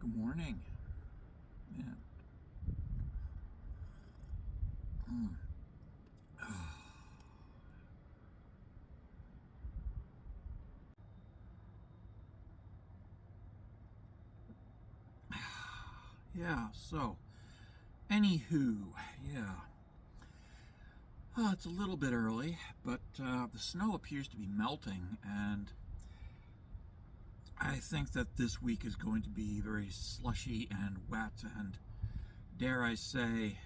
Good morning. Yeah. Mm. Yeah, so, anywho, yeah. It's a little bit early, but the snow appears to be melting, and I think that this week is going to be very slushy and wet and, dare I say,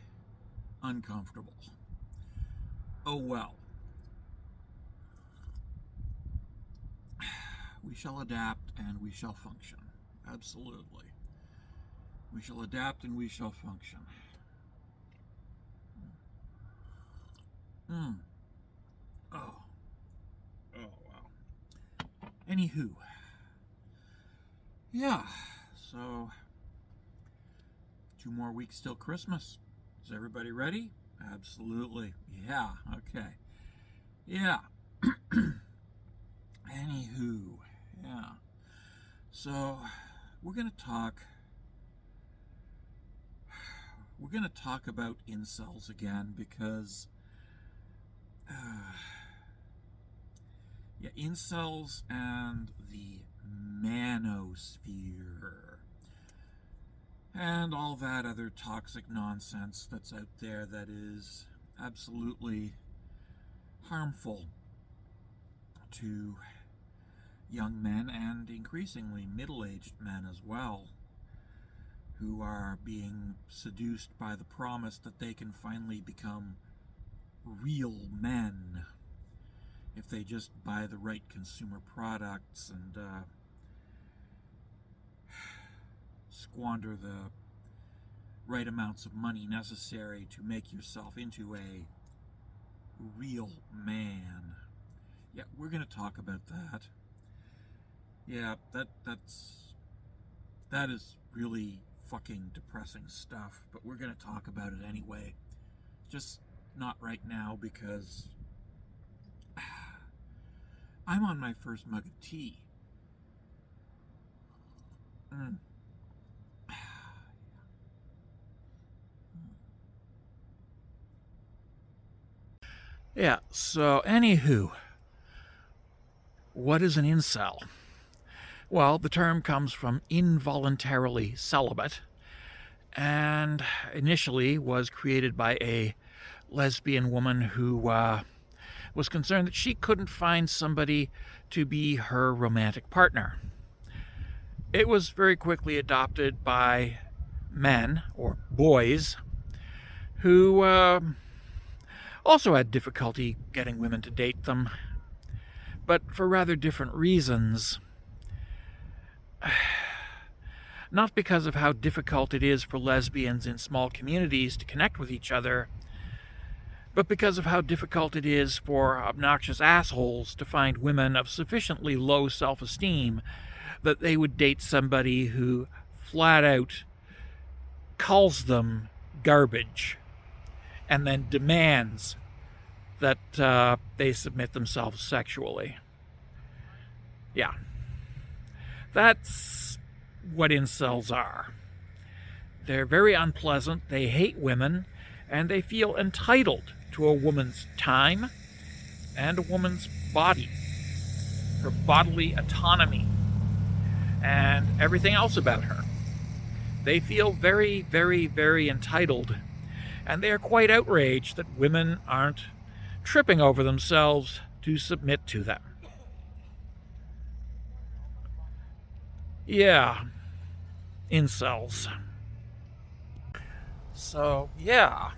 uncomfortable. Oh well, we shall adapt and we shall function. Absolutely. We shall adapt and we shall function. Hmm. Oh. Oh, wow. Anywho, yeah, so 2 more weeks till Christmas. Is everybody ready? Absolutely. Yeah, okay. Yeah. Anywho, yeah. So we're gonna talk we're gonna talk about incels again because uh, yeah, incels and the manosphere and all that other toxic nonsense that's out there that is absolutely harmful to young men and increasingly middle-aged men as well, who are being seduced by the promise that they can finally become real men if they just buy the right consumer products and squander the right amounts of money necessary to make yourself into a real man. Yeah, we're going to talk about that. Yeah, that is really fucking depressing stuff, but we're going to talk about it anyway. Just not right now because I'm on my first mug of tea. Mm. Yeah, so anywho, what is an incel? Well, the term comes from involuntarily celibate and initially was created by a lesbian woman who was concerned that she couldn't find somebody to be her romantic partner. It was very quickly adopted by men, or boys, who also had difficulty getting women to date them, but for rather different reasons. Not because of how difficult it is for lesbians in small communities to connect with each other, but because of how difficult it is for obnoxious assholes to find women of sufficiently low self-esteem that they would date somebody who flat out calls them garbage and then demands that they submit themselves sexually. Yeah. That's what incels are. They're very unpleasant, they hate women, and they feel entitled to a woman's time and a woman's body, her bodily autonomy, and everything else about her. They feel very, very, very entitled, and they are quite outraged that women aren't tripping over themselves to submit to them. Yeah, incels. So, yeah,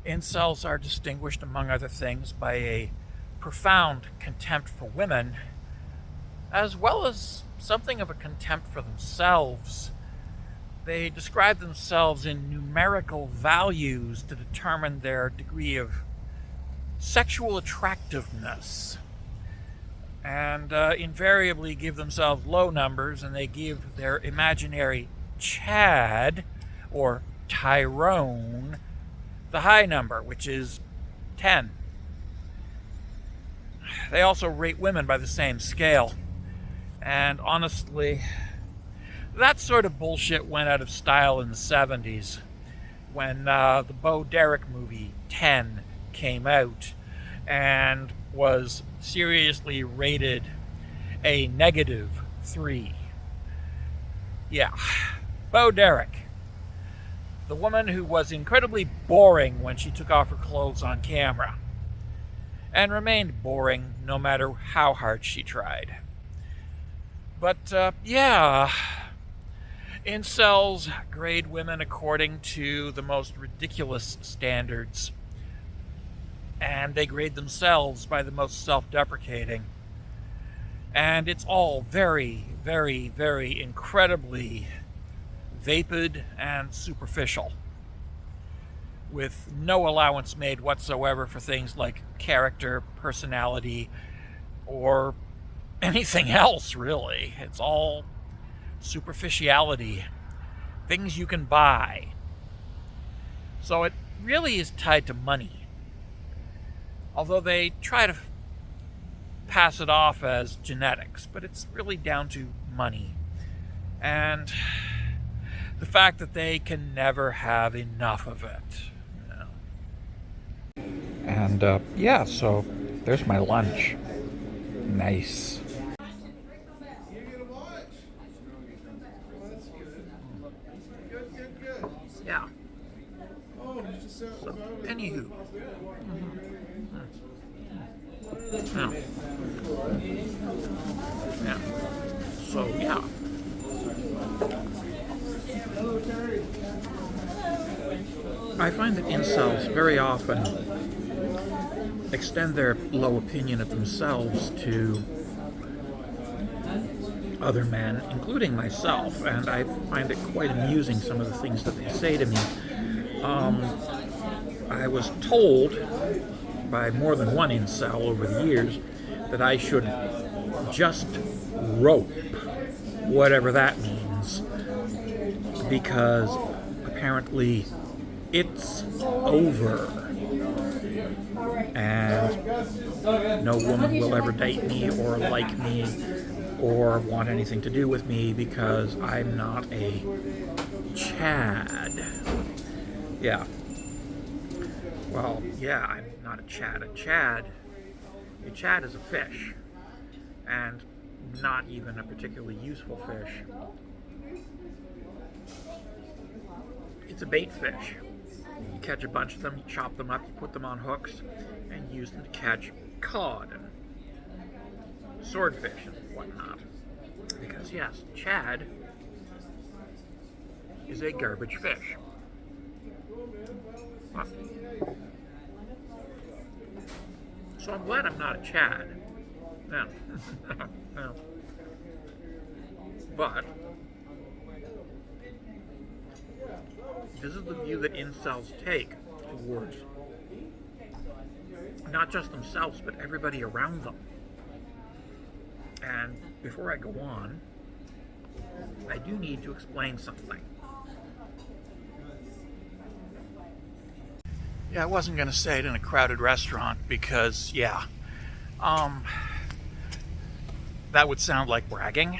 incels are distinguished, among other things, by a profound contempt for women, as well as something of a contempt for themselves. They describe themselves in numerical values to determine their degree of sexual attractiveness, and invariably give themselves low numbers, and they give their imaginary Chad or Tyrone the high number, which is 10. They also rate women by the same scale, and honestly, That sort of bullshit went out of style in the 70s when the Bo Derek movie 10 came out and was seriously rated a -3. Yeah, Bo Derek, the woman who was incredibly boring when she took off her clothes on camera, and remained boring no matter how hard she tried. But yeah, incels grade women according to the most ridiculous standards, and they grade themselves by the most self-deprecating. And it's all very, very, very incredibly vapid and superficial, with no allowance made whatsoever for things like character, personality, or anything else, really. It's all superficiality, things you can buy. So it really is tied to money. Although they try to pass it off as genetics, but it's really down to money. And the fact that they can never have enough of it. And yeah, so there's my lunch. Nice. Yeah. So, anywho. Yeah. Yeah. So, yeah. I find that incels very often extend their low opinion of themselves to other men, including myself, and I find it quite amusing, some of the things that they say to me. I was told by more than one incel over the years that I should just rope, whatever that means, because apparently it's over and no woman will ever date me or like me or want anything to do with me because I'm not a Chad. Yeah. Well, yeah, I'm not a Chad. A Chad is a fish, and not even a particularly useful fish. It's a bait fish. You catch a bunch of them, you chop them up, you put them on hooks, and use them to catch cod and swordfish and whatnot. Because yes, Chad is a garbage fish. What? So I'm glad I'm not a Chad. No. No. But this is the view that incels take towards not just themselves, but everybody around them. And before I go on, I do need to explain something. Yeah, I wasn't going to say it in a crowded restaurant because, yeah, that would sound like bragging.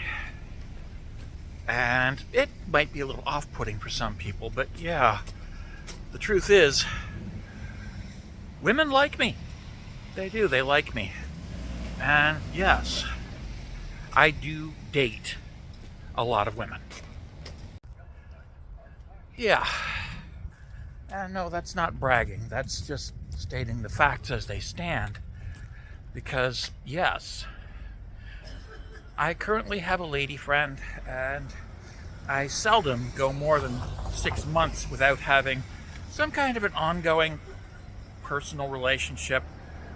And it might be a little off-putting for some people, but yeah, the truth is, women like me. They do, they like me. And yes, I do date a lot of women. Yeah. And no, that's not bragging. That's just stating the facts as they stand. Because, yes, I currently have a lady friend, and I seldom go more than 6 months without having some kind of an ongoing personal relationship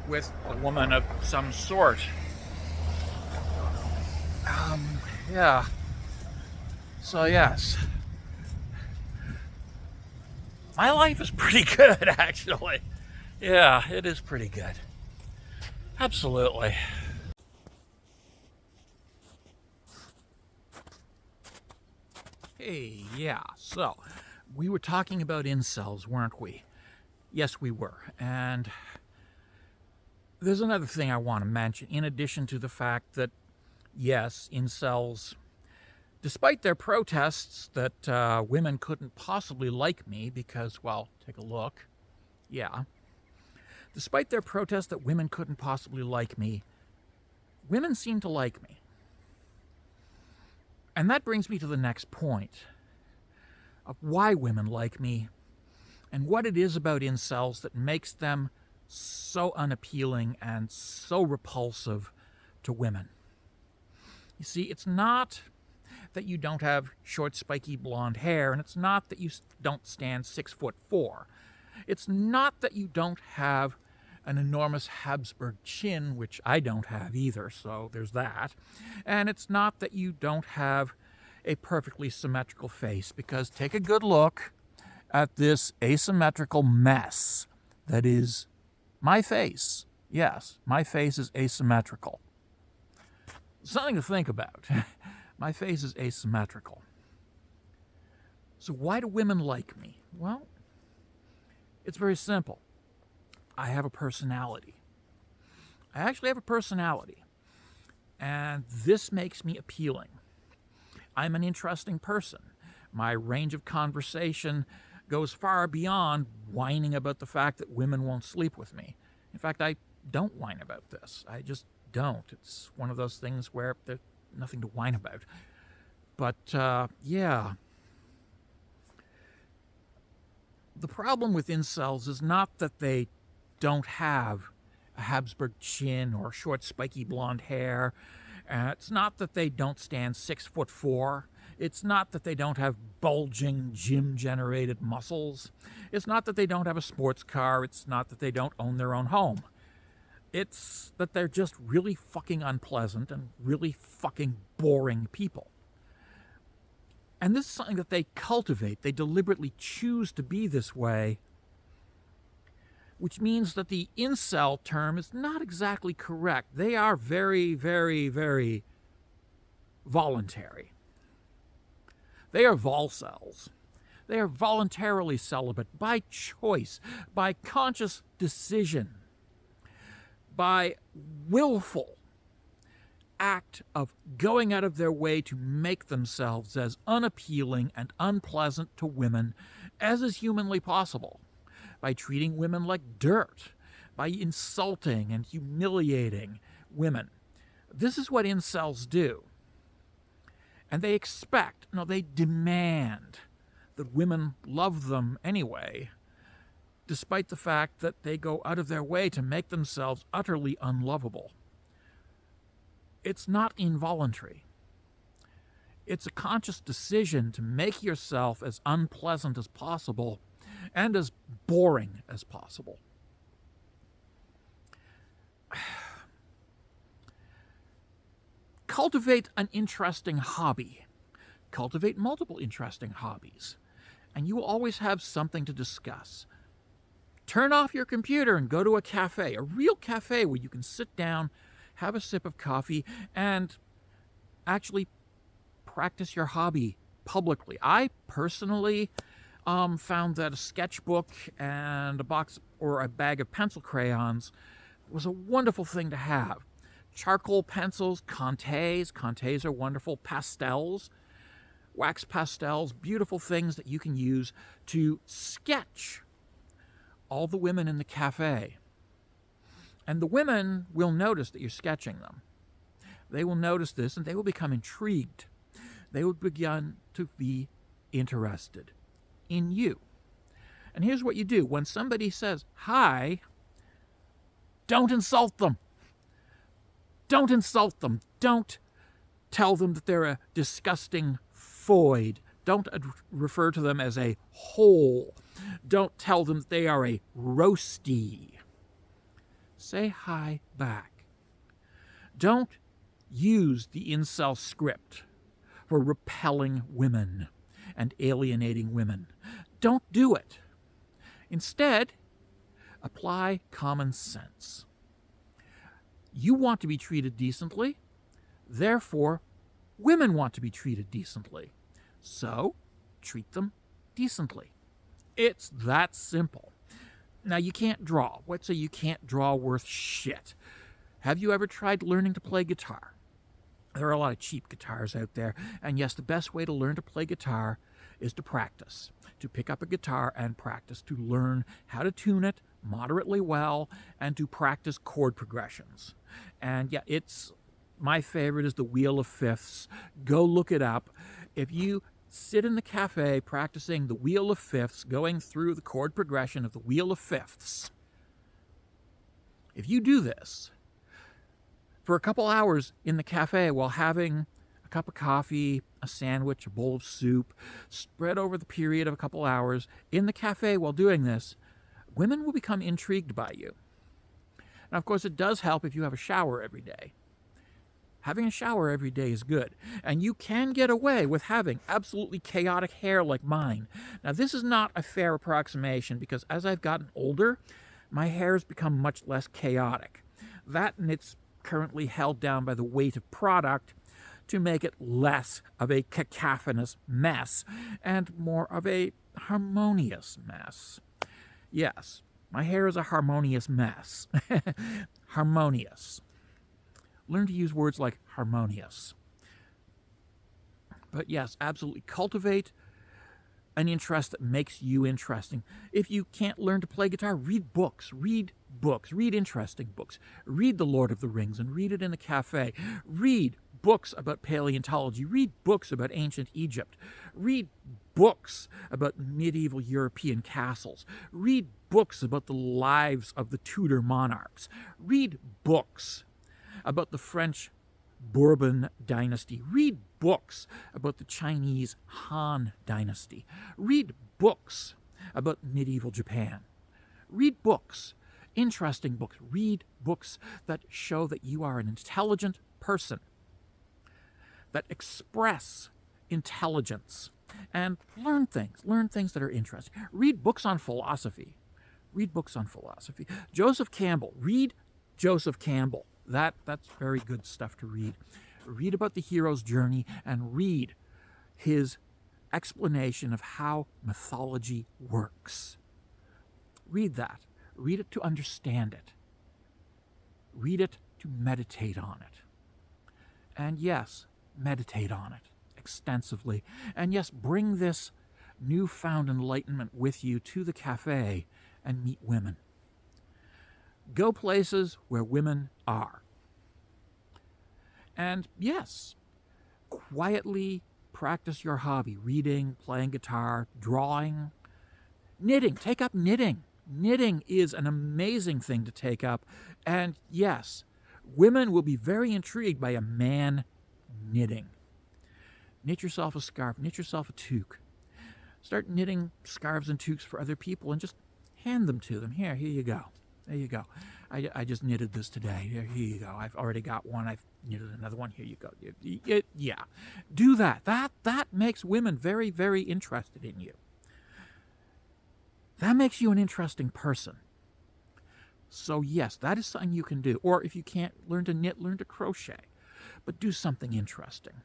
with a woman of some sort. Yeah. So, yes. My life is pretty good, actually. Yeah, it is pretty good. Absolutely. Hey, yeah, so we were talking about incels, weren't we? Yes, we were. And there's another thing I want to mention, in addition to the fact that, yes, incels Despite their protests that women couldn't possibly like me because, well, take a look. Yeah. Despite their protests that women couldn't possibly like me, women seem to like me. And that brings me to the next point of why women like me and what it is about incels that makes them so unappealing and so repulsive to women. You see, it's not that you don't have short, spiky blonde hair, and it's not that you don't stand 6'4". It's not that you don't have an enormous Habsburg chin, which I don't have either, so there's that. And it's not that you don't have a perfectly symmetrical face, because take a good look at this asymmetrical mess that is my face. Yes, my face is asymmetrical. Something to think about. My face is asymmetrical. So why do women like me? Well, it's very simple. I have a personality. I actually have a personality. And this makes me appealing. I'm an interesting person. My range of conversation goes far beyond whining about the fact that women won't sleep with me. In fact, I don't whine about this. I just don't. It's one of those things where there's nothing to whine about. But, yeah. The problem with incels is not that they don't have a Habsburg chin or short, spiky blonde hair. It's not that they don't stand 6'4". It's not that they don't have bulging, gym-generated muscles. It's not that they don't have a sports car. It's not that they don't own their own home. It's that they're just really fucking unpleasant and really fucking boring people. And this is something that they cultivate. They deliberately choose to be this way, which means that the incel term is not exactly correct. They are very, very, very voluntary. They are volcels. They are voluntarily celibate by choice, by conscious decision, by willful act of going out of their way to make themselves as unappealing and unpleasant to women as is humanly possible, by treating women like dirt, by insulting and humiliating women. This is what incels do. And they expect, no, they demand that women love them anyway, despite the fact that they go out of their way to make themselves utterly unlovable. It's not involuntary. It's a conscious decision to make yourself as unpleasant as possible and as boring as possible. Cultivate an interesting hobby. Cultivate multiple interesting hobbies, and you will always have something to discuss. Turn off your computer and go to a cafe, a real cafe where you can sit down, have a sip of coffee, and actually practice your hobby publicly. I personally found that a sketchbook and a box or a bag of pencil crayons was a wonderful thing to have. Charcoal pencils, Contes are wonderful, pastels, wax pastels, beautiful things that you can use to sketch all the women in the cafe. And the women will notice that you're sketching them. They will notice this and they will become intrigued. They will begin to be interested in you. And here's what you do. When somebody says hi, don't insult them. Don't insult them. Don't tell them that they're a disgusting foid. Don't refer to them as a hole. Don't tell them that they are a roasty. Say hi back. Don't use the incel script for repelling women and alienating women. Don't do it. Instead, apply common sense. You want to be treated decently, therefore, women want to be treated decently. So, treat them decently. It's that simple. Now, you can't draw. Let's say you can't draw worth shit. Have you ever tried learning to play guitar? There are a lot of cheap guitars out there, and yes, the best way to learn to play guitar is to practice, to pick up a guitar and practice, to learn how to tune it moderately well, and to practice chord progressions. And yeah, it's my favorite is the Wheel of Fifths. Go look it up. If you sit in the cafe practicing the Wheel of Fifths, going through the chord progression of the Wheel of Fifths, if you do this for a couple hours in the cafe while having a cup of coffee, a sandwich, a bowl of soup, spread over the period of a couple hours in the cafe while doing this, women will become intrigued by you. Now, of course, it does help if you have a shower every day. Having a shower every day is good, and you can get away with having absolutely chaotic hair like mine. Now, this is not a fair approximation because as I've gotten older, my hair has become much less chaotic. That, and it's currently held down by the weight of product to make it less of a cacophonous mess and more of a harmonious mess. Yes, my hair is a harmonious mess. Harmonious. Learn to use words like harmonious. But yes, absolutely cultivate an interest that makes you interesting. If you can't learn to play guitar, read books. Read interesting books. Read The Lord of the Rings and read it in the cafe. Read books about paleontology. Read books about ancient Egypt. Read books about medieval European castles. Read books about the lives of the Tudor monarchs. Read books about the French Bourbon dynasty. Read books about the Chinese Han dynasty. Read books about medieval Japan. Read books, interesting books. Read books that show that you are an intelligent person, that express intelligence, and learn things that are interesting. Read books on philosophy. Read books on philosophy. Joseph Campbell. Read Joseph Campbell. That's very good stuff to read. Read about the hero's journey and read his explanation of how mythology works. Read that. Read it to understand it. Read it to meditate on it. And yes, meditate on it extensively. And yes, bring this newfound enlightenment with you to the cafe and meet women. Go places where women are. And yes, quietly practice your hobby, reading, playing guitar, drawing, knitting. Take up knitting. Knitting is an amazing thing to take up. And yes, women will be very intrigued by a man knitting. Knit yourself a scarf, knit yourself a toque. Start knitting scarves and toques for other people and just hand them to them. Here you go. There you go. I just knitted this today. Here you go. I've already got one. I've knitted another one. Here you go. Yeah. Do that. That makes women very, very interested in you. That makes you an interesting person. So yes, that is something you can do. Or if you can't learn to knit, learn to crochet. But do something interesting.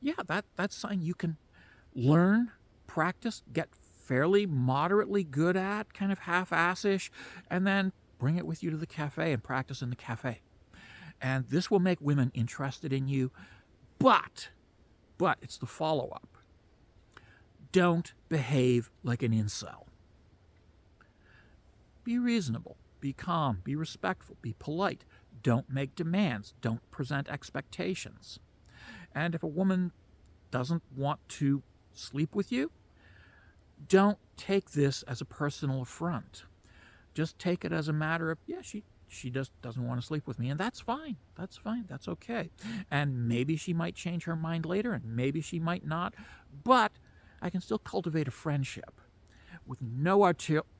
Yeah, that's something you can learn, practice, get fairly moderately good at, kind of half-assish, and then bring it with you to the cafe and practice in the cafe. And this will make women interested in you, but it's the follow-up. Don't behave like an incel. Be reasonable, be calm, be respectful, be polite. Don't make demands, don't present expectations. And if a woman doesn't want to sleep with you, don't take this as a personal affront. Just take it as a matter of, yeah, she just doesn't want to sleep with me, and that's fine. That's fine. That's okay. And maybe she might change her mind later, and maybe she might not, but I can still cultivate a friendship with no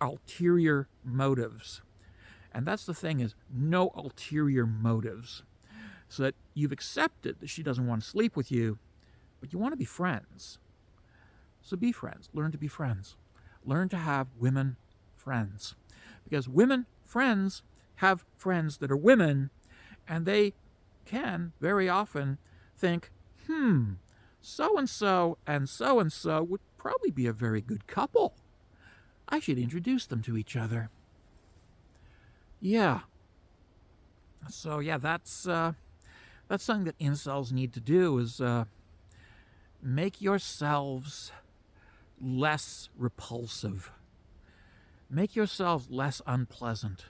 ulterior motives. And that's the thing, is no ulterior motives. So that you've accepted that she doesn't want to sleep with you, but you want to be friends. So be friends. Learn to be friends. Learn to have women friends. Because women friends have friends that are women, and they can very often think, so-and-so and so-and-so would probably be a very good couple. I should introduce them to each other. Yeah. So yeah, that's That's something that incels need to do is make yourselves less repulsive. Make yourselves less unpleasant.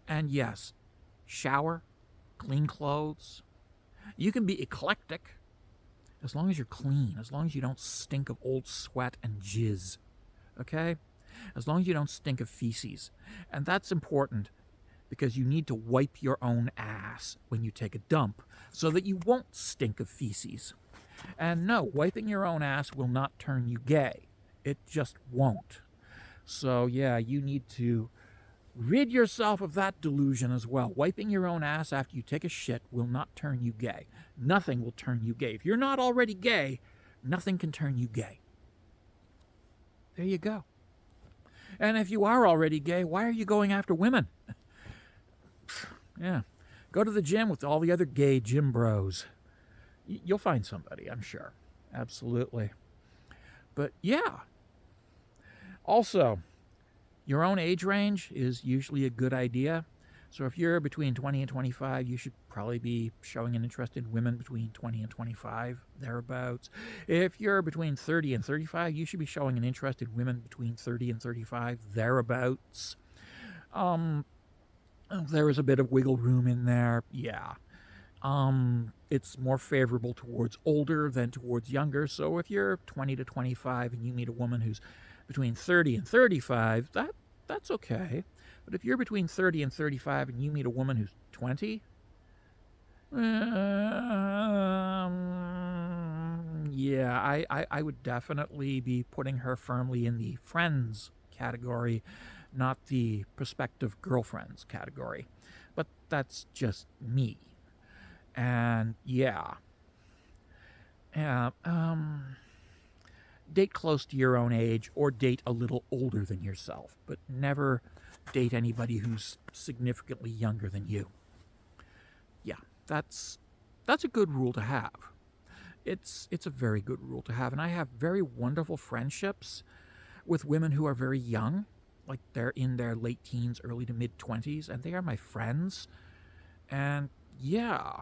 And yes, shower, clean clothes. You can be eclectic as long as you're clean, as long as you don't stink of old sweat and jizz. Okay? As long as you don't stink of feces. And that's important because you need to wipe your own ass when you take a dump so that you won't stink of feces. And no, wiping your own ass will not turn you gay. It just won't. So yeah, you need to rid yourself of that delusion as well. Wiping your own ass after you take a shit will not turn you gay. Nothing will turn you gay. If you're not already gay, nothing can turn you gay. There you go. And if you are already gay, why are you going after women? Yeah. Go to the gym with all the other gay gym bros. You'll find somebody, I'm sure. Absolutely. But yeah. Also, your own age range is usually a good idea. So if you're between 20 and 25, you should probably be showing an interest in women between 20 and 25, thereabouts. If you're between 30 and 35, you should be showing an interest in women between 30 and 35, thereabouts. There is a bit of wiggle room in there, yeah. It's more favorable towards older than towards younger. So if you're 20 to 25 and you meet a woman who's between 30 and 35, that's okay. But if you're between 30 and 35 and you meet a woman who's 20, yeah, I would definitely be putting her firmly in the friends category, not the prospective girlfriends category. But that's just me. And yeah. Date close to your own age or date a little older than yourself, but never date anybody who's significantly younger than you. Yeah, that's a good rule to have. It's a very good rule to have, and I have very wonderful friendships with women who are very young, like they're in their late teens, early to mid 20s, and they are my friends. And yeah,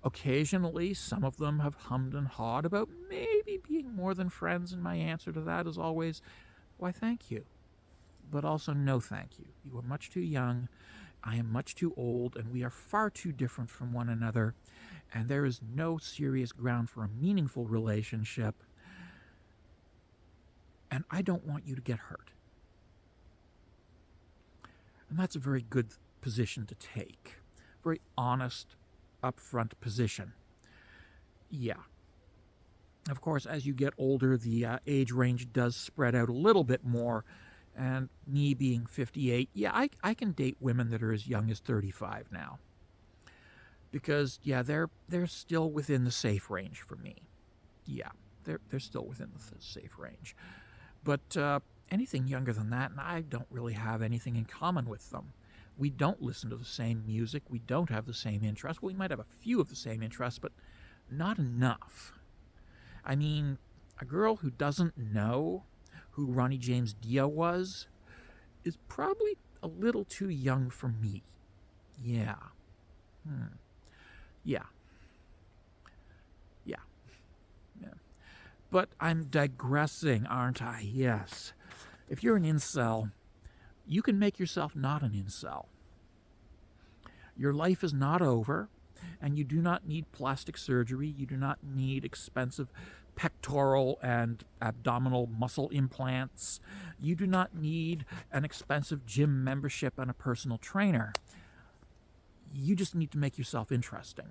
occasionally some of them have hummed and hawed about maybe being more than friends, and my answer to that is always, why, thank you. But also, no thank you. You are much too young, I am much too old, and we are far too different from one another, and there is no serious ground for a meaningful relationship, and I don't want you to get hurt. And that's a very good position to take. Very honest, upfront position. Yeah. Of course, as you get older, the age range does spread out a little bit more. And me being 58, yeah, I can date women that are as young as 35 now. Because, yeah, they're still within the safe range for me. Yeah, they're still within the safe range. But anything younger than that, and I don't really have anything in common with them. We don't listen to the same music. We don't have the same interests. Well, we might have a few of the same interests, but not enough. I mean, a girl who doesn't know who Ronnie James Dio was is probably a little too young for me. Yeah. Yeah. Yeah. Yeah. But I'm digressing, aren't I? Yes. If you're an incel, you can make yourself not an incel. Your life is not over, and you do not need plastic surgery. You do not need expensive pectoral and abdominal muscle implants. You do not need an expensive gym membership and a personal trainer. You just need to make yourself interesting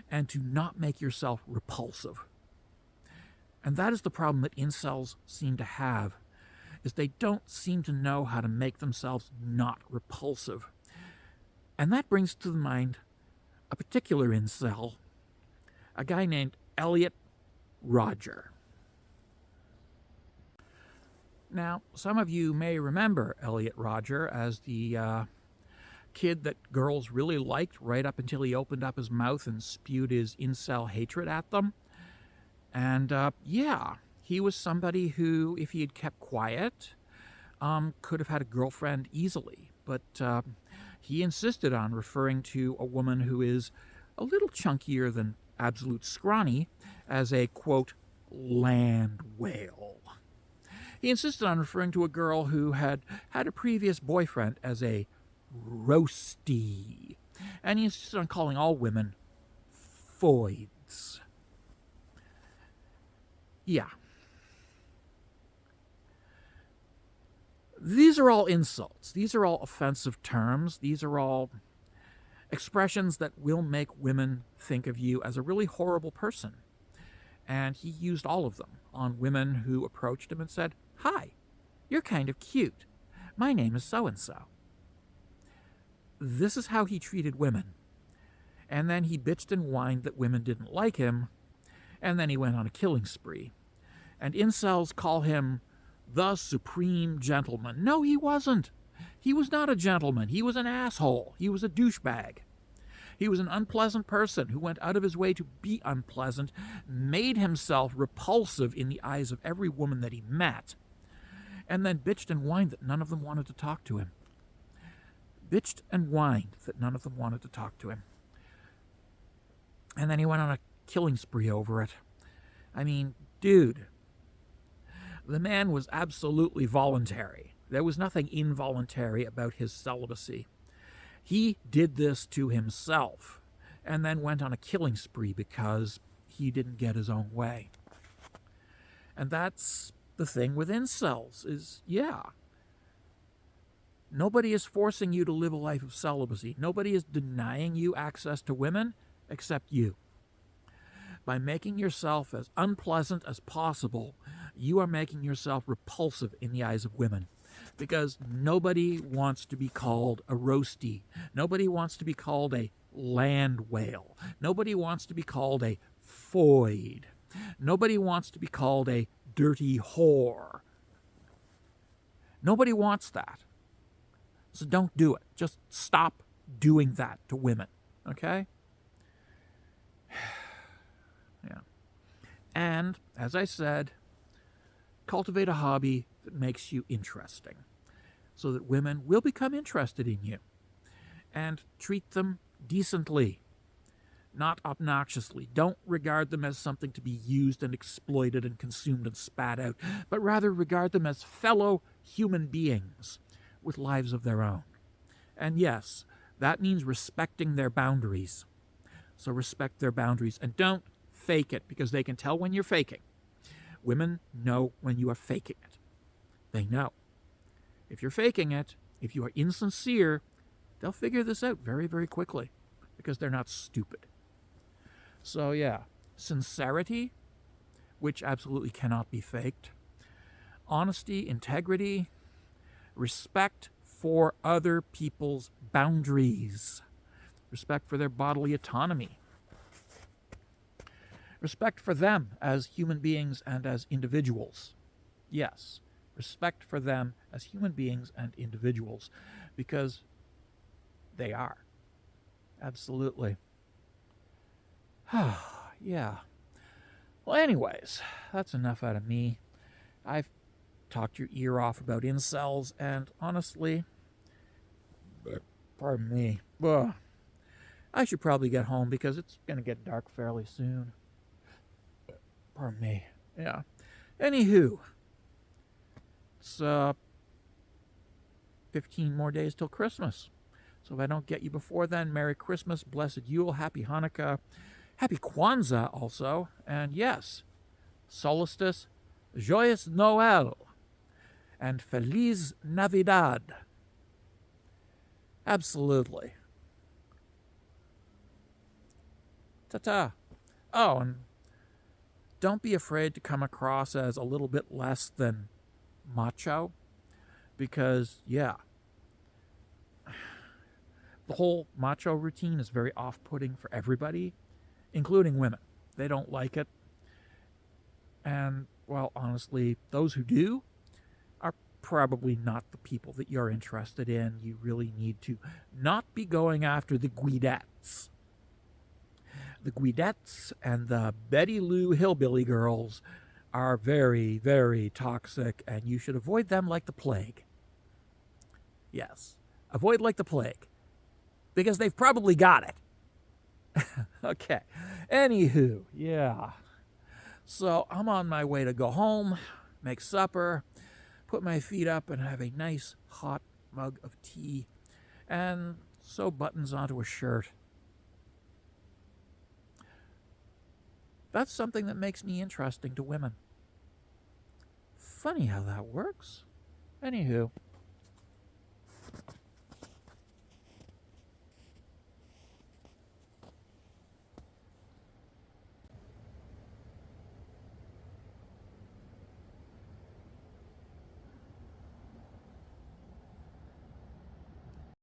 and to not make yourself repulsive. And that is the problem that incels seem to have, is they don't seem to know how to make themselves not repulsive. And that brings to the mind a particular incel, a guy named Elliot Rodger. Now, some of you may remember Elliot Rodger as the kid that girls really liked right up until he opened up his mouth and spewed his incel hatred at them. And yeah, he was somebody who, if he had kept quiet, could have had a girlfriend easily. But he insisted on referring to a woman who is a little chunkier than absolute scrawny, as a, quote, land whale. He insisted on referring to a girl who had had a previous boyfriend as a roasty, and he insisted on calling all women foids. Yeah. These are all insults. These are all offensive terms. These are all expressions that will make women think of you as a really horrible person. And he used all of them on women who approached him and said, "Hi, you're kind of cute. My name is so-and-so." This is how he treated women. And then he bitched and whined that women didn't like him, and then he went on a killing spree. And incels call him the supreme gentleman. No, he wasn't. He was not a gentleman. He was an asshole. He was a douchebag. He was an unpleasant person who went out of his way to be unpleasant, made himself repulsive in the eyes of every woman that he met, and then bitched and whined that none of them wanted to talk to him. Bitched and whined that none of them wanted to talk to him. And then he went on a killing spree over it. I mean, dude, the man was absolutely voluntary. There was nothing involuntary about his celibacy. He did this to himself and then went on a killing spree because he didn't get his own way. And that's the thing with incels is, yeah, nobody is forcing you to live a life of celibacy. Nobody is denying you access to women except you. By making yourself as unpleasant as possible, you are making yourself repulsive in the eyes of women. Because nobody wants to be called a roasty. Nobody wants to be called a land whale. Nobody wants to be called a foid. Nobody wants to be called a dirty whore. Nobody wants that. So don't do it. Just stop doing that to women. Okay? Yeah. And, as I said, cultivate a hobby that makes you interesting so that women will become interested in you. And treat them decently, not obnoxiously. Don't regard them as something to be used and exploited and consumed and spat out, but rather regard them as fellow human beings with lives of their own. And yes, that means respecting their boundaries. So respect their boundaries and don't fake it, because they can tell when you're faking. Women know when you are faking it. They know. If you're faking it, if you are insincere, they'll figure this out very, very quickly because they're not stupid. So yeah, sincerity, which absolutely cannot be faked, honesty, integrity, respect for other people's boundaries, respect for their bodily autonomy, respect for them as human beings and as individuals. Yes, respect for them as human beings and individuals, because they are. Absolutely. Yeah. Well, anyways, that's enough out of me. I've talked your ear off about incels, and honestly, pardon me, I should probably get home because it's going to get dark fairly soon. Pardon me. Yeah. Anywho, it's 15 more days till Christmas. So if I don't get you before then, Merry Christmas, Blessed Yule, Happy Hanukkah, Happy Kwanzaa also, and yes, Solstice, Joyeux Noël, and Feliz Navidad. Absolutely. Ta-ta. Oh, and don't be afraid to come across as a little bit less than macho, because, yeah, the whole macho routine is very off-putting for everybody, including women. They don't like it. And, well, honestly, those who do are probably not the people that you're interested in. You really need to not be going after the Guidettes. The Guidettes and the Betty Lou Hillbilly girls are very, very toxic, and you should avoid them like the plague. Yes, avoid like the plague, because they've probably got it. Okay. Anywho, yeah. So I'm on my way to go home, make supper, put my feet up, and have a nice hot mug of tea, and sew buttons onto a shirt. That's something that makes me interesting to women. Funny how that works. Anywho.